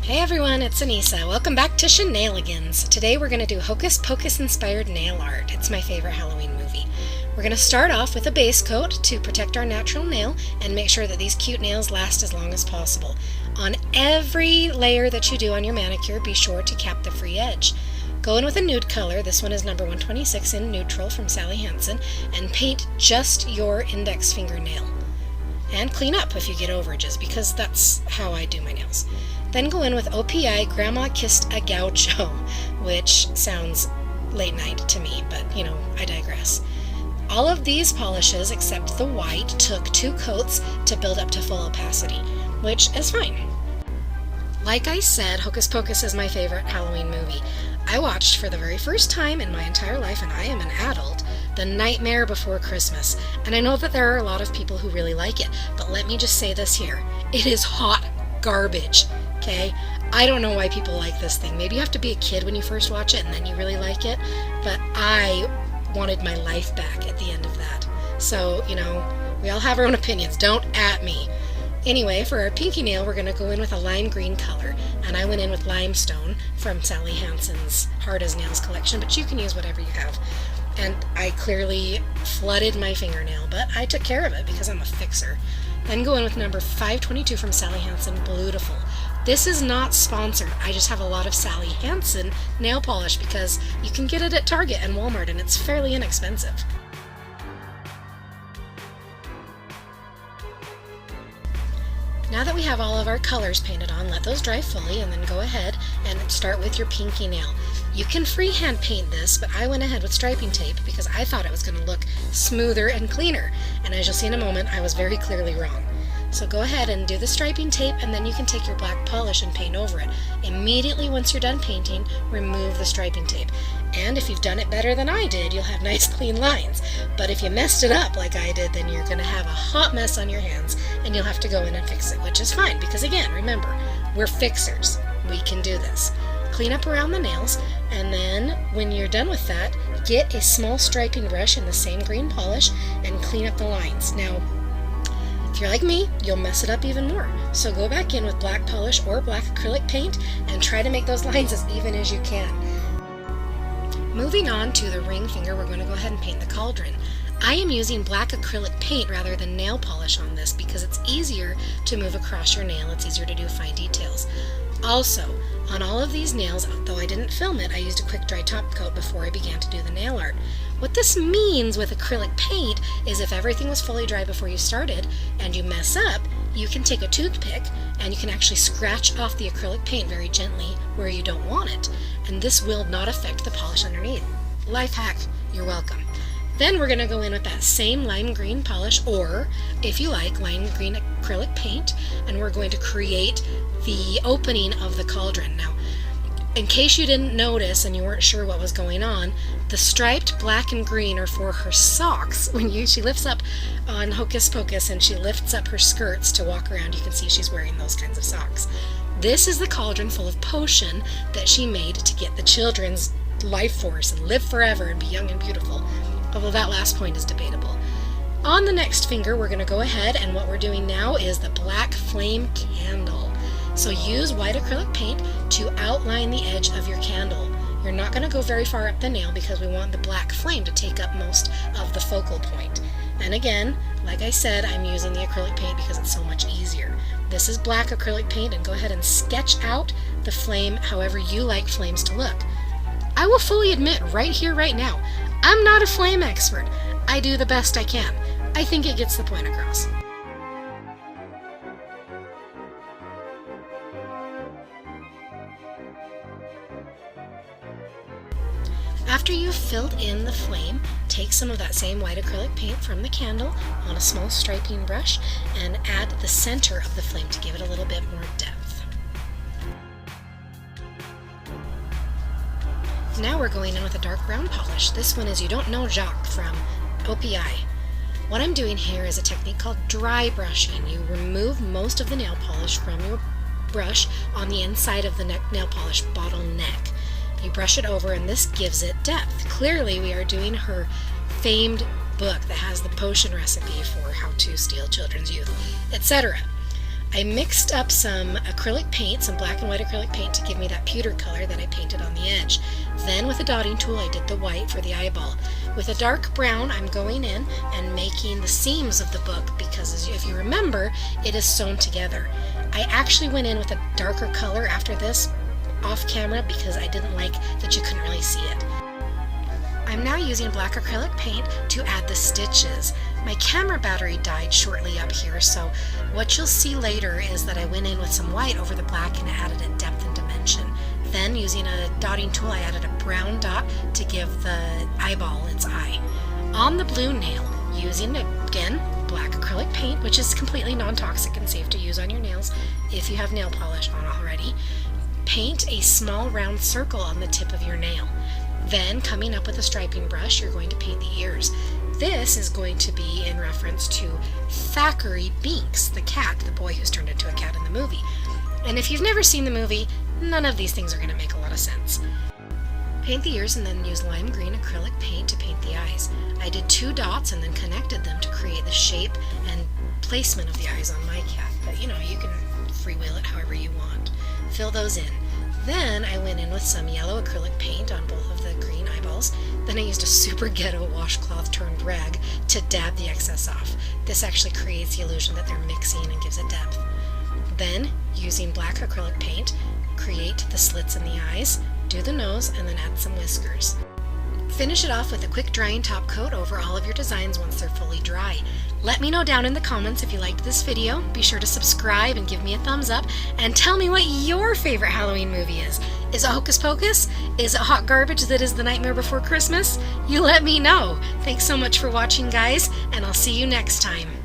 Hey everyone, it's Anissa. Welcome back to Shenanigans. Today we're going to do Hocus Pocus inspired nail art. It's my favorite Halloween movie. We're going to start off with a base coat to protect our natural nail and make sure that these cute nails last as long as possible. On every layer that you do on your manicure, be sure to cap the free edge. Go in with a nude color, this one is number 126 in Nude-tral from Hansen, and paint just your index fingernail. And clean up if you get overages, because that's how I do my nails. Then go in with OPI Grandma Kissed a Gaucho, which sounds late night to me, but I digress. All of these polishes, except the white, took 2 coats to build up to full opacity, which is fine. Like I said, Hocus Pocus is my favorite Halloween movie. I watched for the very first time in my entire life, and I am an adult, The Nightmare Before Christmas. And I know that there are a lot of people who really like it, but let me just say this here. It is hot garbage, okay? I don't know why people like this thing. Maybe you have to be a kid when you first watch it and then you really like it, but I wanted my life back at the end of that. So, we all have our own opinions. Don't at me. Anyway, for our pinky nail, we're going to go in with a lime green color, and I went in with Limestone from Sally Hansen's Hard as Nails collection, but you can use whatever you have. And I clearly flooded my fingernail, but I took care of it because I'm a fixer. Then go in with number 522 from Sally Hansen, Bluetiful. This is not sponsored. I just have a lot of Sally Hansen nail polish because you can get it at Target and Walmart, and it's fairly inexpensive. Now that we have all of our colors painted on, let those dry fully and then go ahead and start with your pinky nail. You can freehand paint this, but I went ahead with striping tape because I thought it was going to look smoother and cleaner. And as you'll see in a moment, I was very clearly wrong. So go ahead and do the striping tape, and then you can take your black polish and paint over it. Immediately once you're done painting, remove the striping tape. And if you've done it better than I did, you'll have nice clean lines. But if you messed it up like I did, then you're going to have a hot mess on your hands, and you'll have to go in and fix it, which is fine because, again, remember, we're fixers. We can do this. Clean up around the nails, and then when you're done with that, get a small striping brush in the same green polish and clean up the lines. Now, if you're like me, you'll mess it up even more. So go back in with black polish or black acrylic paint and try to make those lines as even as you can. Moving on to the ring finger, we're going to go ahead and paint the cauldron. I am using black acrylic paint rather than nail polish on this because it's easier to move across your nail. It's easier to do fine details. Also, on all of these nails, though I didn't film it, I used a quick dry top coat before I began to do the nail art. What this means with acrylic paint is if everything was fully dry before you started and you mess up, you can take a toothpick and you can actually scratch off the acrylic paint very gently where you don't want it. And this will not affect the polish underneath. Life hack, you're welcome. Then we're going to go in with that same lime green polish, or if you like, lime green acrylic paint, and we're going to create the opening of the cauldron. Now, in case you didn't notice and you weren't sure what was going on, the striped black and green are for her socks. When she lifts up on Hocus Pocus and she lifts up her skirts to walk around, you can see she's wearing those kinds of socks. This is the cauldron full of potion that she made to get the children's life force and live forever and be young and beautiful, although that last point is debatable. On the next finger, we're going to go ahead, and what we're doing now is the black flame candle. So use white acrylic paint to outline the edge of your candle. You're not going to go very far up the nail because we want the black flame to take up most of the focal point. And again, like I said, I'm using the acrylic paint because it's so much easier. This is black acrylic paint, and go ahead and sketch out the flame however you like flames to look. I will fully admit right here, right now, I'm not a flame expert. I do the best I can. I think it gets the point across. After you've filled in the flame, take some of that same white acrylic paint from the candle on a small striping brush and add the center of the flame to give it a little bit more depth. Now we're going in with a dark brown polish. This one is You Don't Know Jacques from OPI. What I'm doing here is a technique called dry brushing. You remove most of the nail polish from your brush on the inside of the nail polish bottleneck. You brush it over, and this gives it depth. Clearly, we are doing her famed book that has the potion recipe for how to steal children's youth, etc. I mixed up some acrylic paint, some black and white acrylic paint to give me that pewter color that I painted on the edge. Then with a dotting tool I did the white for the eyeball. With a dark brown I'm going in and making the seams of the book because if you remember, it is sewn together. I actually went in with a darker color after this off camera because I didn't like that you couldn't really see it. I'm now using black acrylic paint to add the stitches. My camera battery died shortly up here, so what you'll see later is that I went in with some white over the black and added it depth and dimension. Then using a dotting tool I added a brown dot to give the eyeball its eye. On the blue nail, using again black acrylic paint, which is completely non-toxic and safe to use on your nails if you have nail polish on already, paint a small round circle on the tip of your nail. Then, coming up with a striping brush, you're going to paint the ears. This is going to be in reference to Thackeray Binks, the cat, the boy who's turned into a cat in the movie. And if you've never seen the movie, none of these things are going to make a lot of sense. Paint the ears and then use lime green acrylic paint to paint the eyes. I did 2 dots and then connected them to create the shape and placement of the eyes on my cat. But you know, you can freewheel it however you want. Fill those in. Then I went in with some yellow acrylic paint on both of the green eyeballs. Then I used a super ghetto washcloth turned rag to dab the excess off. This actually creates the illusion that they're mixing and gives it depth. Then, using black acrylic paint, create the slits in the eyes, do the nose, and then add some whiskers. Finish it off with a quick drying top coat over all of your designs once they're fully dry. Let me know down in the comments if you liked this video. Be sure to subscribe and give me a thumbs up, and tell me what your favorite Halloween movie is. Is it Hocus Pocus? Is it Hot Garbage that is The Nightmare Before Christmas? You let me know. Thanks so much for watching, guys, and I'll see you next time.